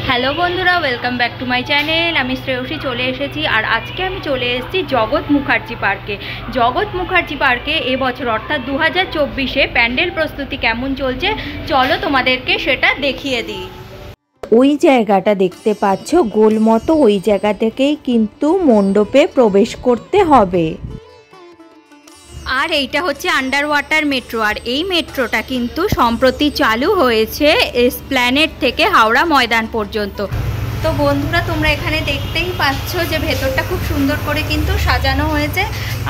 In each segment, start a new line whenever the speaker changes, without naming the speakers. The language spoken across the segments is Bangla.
হ্যালো বন্ধুরা, welcome back to my channel. আমি শ্রেয়সী চলে এসেছি, আর আজকে আমি চলে এসেছি জগৎ মুখার্জি পার্কে। জগৎ মুখার্জি পার্কে এবছর অর্থাৎ 2024-এ প্যান্ডেল প্রস্তুতি কেমন চলছে চলো তোমাদেরকে সেটা দেখিয়ে দিই।
ওই জায়গাটা দেখতে পাচ্ছ গোল মতো, ওই জায়গা থেকেই কিন্তু মণ্ডপে প্রবেশ করতে হবে।
আর এইটা হচ্ছে আন্ডার ওয়াটার মেট্রো, আর এই মেট্রোটা কিন্তু সম্প্রতি চালু হয়েছে এসপ্ল্যানেড থেকে হাওড়া ময়দান পর্যন্ত। তো বন্ধুরা, তোমরা এখানে দেখতেই পাচ্ছ যে ভেতরটা খুব সুন্দর করে কিন্তু সাজানো হয়েছে।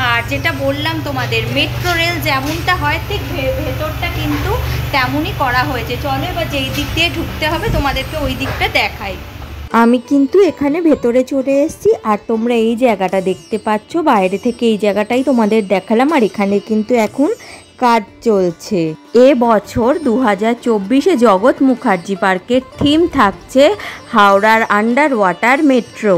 আর যেটা বললাম তোমাদের, মেট্রো রেল যেমনটা হয় ঠিক ভেতরটা কিন্তু তেমনই করা হয়েছে। চলো এবার যেই দিক দিয়ে ঢুকতে হবে তোমাদেরকে ওই দিকটা দেখাই।
আমি কিন্তু এখানে ভেতরে চলে এসেছি, আর তোমরা এই জায়গাটা দেখতে পাচ্ছ। বাইরে থেকে এই জায়গাটাই তোমাদের দেখালাম, আর এখানে কিন্তু এখন কাজ চলছে। এবছর 2024-এ জগৎ মুখার্জি পার্কের থিম থাকছে হাওড়ার আন্ডার ওয়াটার মেট্রো।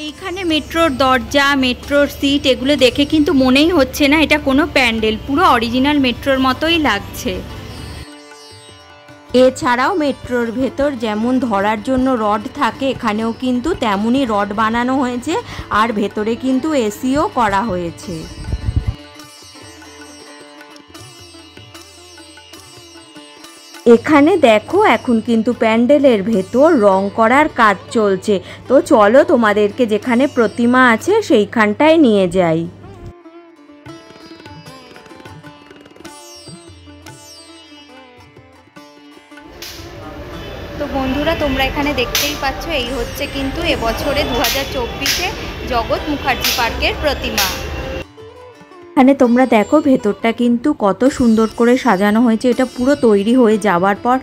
এইখানে মেট্রোর দরজা, মেট্রোর সিট এগুলো দেখে কিন্তু মনেই হচ্ছে না এটা কোনো প্যান্ডেল, পুরো অরিজিনাল মেট্রোর মতোই লাগছে।
এছাড়াও মেট্রোর ভেতর যেমন ধরার জন্য রড থাকে, এখানেও কিন্তু তেমনই রড বানানো হয়েছে, আর ভেতরে কিন্তু এসিও করা হয়েছে। এখানে দেখো এখন কিন্তু প্যান্ডেলের ভেতর রং করার কাজ চলছে। তো চলো তোমাদেরকে যেখানে প্রতিমা আছে সেইখানটায় নিয়ে যাই।
তো বন্ধুরা, তোমরা এখানে দেখতেই পাচ্ছ এই হচ্ছে কিন্তু এবছরে 2024-এ জগৎ মুখার্জি পার্কের প্রতিমা।
এখানে তোমরা দেখো ভেতরটা কিন্তু কত সুন্দর করে সাজানো হয়েছে। এটা পুরো তৈরি হয়ে যাওয়ার পর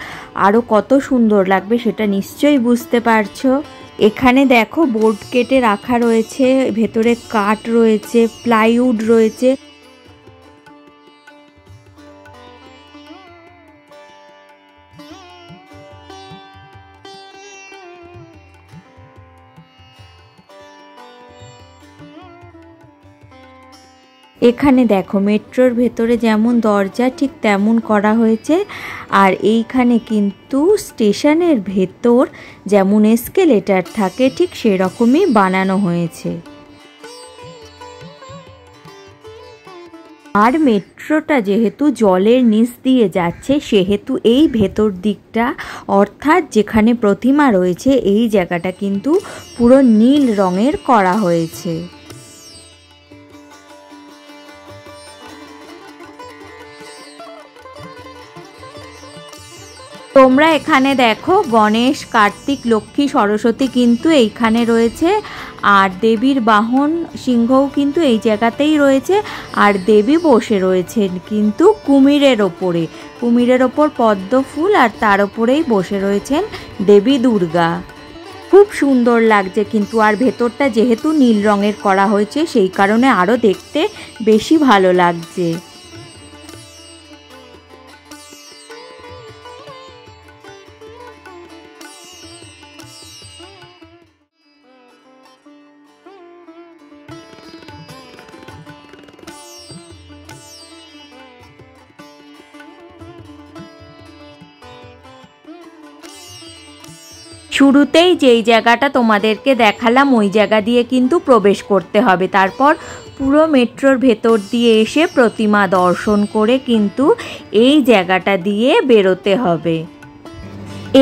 আরও কত সুন্দর লাগবে সেটা নিশ্চয়ই বুঝতে পারছো। এখানে দেখো বোর্ড কেটে রাখা রয়েছে, ভেতরে কাঠ রয়েছে, প্লাইউড রয়েছে। এখানে দেখো মেট্রোর ভেতরে যেমন দরজা ঠিক তেমন করা হয়েছে, আর এইখানে কিন্তু স্টেশনের ভেতর যেমন এসকেলেটর থাকে ঠিক সেরকমই বানানো হয়েছে। আর মেট্রোটা যেহেতু জলের নিচ দিয়ে যাচ্ছে, সেহেতু এই ভেতর দিকটা অর্থাৎ যেখানে প্রতিমা রয়েছে এই জায়গাটা কিন্তু পুরো নীল রঙের করা হয়েছে। তোমরা এখানে দেখো গণেশ, কার্তিক, লক্ষ্মী, সরস্বতী কিন্তু এইখানে রয়েছে, আর দেবীর বাহন সিংহও কিন্তু এই জায়গাতেই রয়েছে, আর দেবী বসে রয়েছেন কিন্তু কুমিরের ওপরে। কুমিরের ওপর পদ্ম ফুল, আর তার ওপরেই বসে রয়েছেন দেবী দুর্গা। খুব সুন্দর লাগছে কিন্তু, আর ভেতরটা যেহেতু নীল রঙের করা হয়েছে সেই কারণে আরও দেখতে বেশি ভালো লাগছে। শুরুতেই যেই জায়গাটা তোমাদেরকে দেখালাম ওই জায়গা দিয়ে কিন্তু প্রবেশ করতে হবে, তারপর পুরো মেট্রোর ভেতর দিয়ে এসে প্রতিমা দর্শন করে কিন্তু এই জায়গাটা দিয়ে বেরোতে হবে।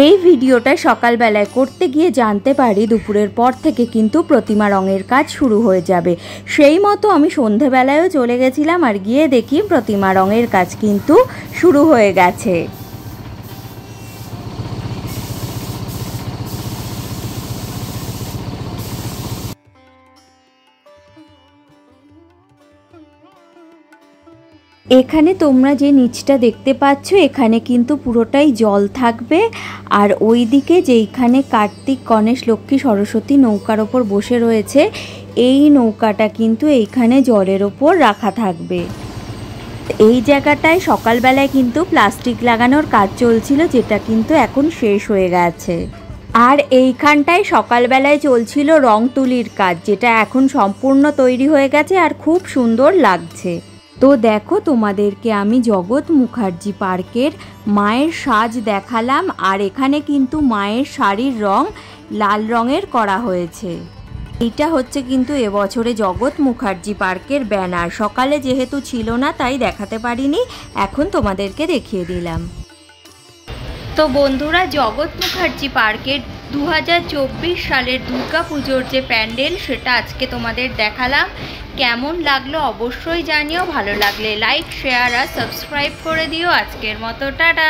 এই ভিডিওটা সকালবেলায় করতে গিয়ে জানতে পারি দুপুরের পর থেকে কিন্তু প্রতিমা রঙের কাজ শুরু হয়ে যাবে। সেই মতো আমি সন্ধেবেলায়ও চলে গেছিলাম, আর গিয়ে দেখি প্রতিমা রঙের কাজ কিন্তু শুরু হয়ে গেছে। এখানে তোমরা যে নিচটা দেখতে পাচ্ছ এখানে কিন্তু পুরোটাই জল থাকবে, আর ওই দিকে যেইখানে কার্তিক, গণেশ, লক্ষ্মী, সরস্বতী নৌকার ওপর বসে রয়েছে এই নৌকাটা কিন্তু এইখানে জলের ওপর রাখা থাকবে। এই জায়গাটায় সকালবেলায় কিন্তু প্লাস্টিক লাগানোর কাজ চলছিল, যেটা কিন্তু এখন শেষ হয়ে গেছে। আর এইখানটায় সকালবেলায় চলছিল রং তুলির কাজ, যেটা এখন সম্পূর্ণ তৈরি হয়ে গেছে আর খুব সুন্দর লাগছে। তো দেখো তোমাদেরকে আমি জগৎ মুখার্জি পার্কের মায়ের সাজ দেখালাম, আর এখানে কিন্তু মায়ের শাড়ির রং লাল রঙের করা হয়েছে। এইটা হচ্ছে কিন্তু এবছরে জগৎ মুখার্জি পার্কের ব্যানার। সকালে যেহেতু ছিল না তাই দেখাতে পারিনি, এখন তোমাদেরকে দেখিয়ে দিলাম।
তো বন্ধুরা, জগৎ মুখার্জি পার্কের 2024 সালের দুর্গাপুজোর যে প্যান্ডেল সেটা আজকে তোমাদের দেখালাম। কেমন লাগলো অবশ্যই জানিও, ভালো লাগলে লাইক, শেয়ার আর সাবস্ক্রাইব করে দিও। আজকের মতো টাটা।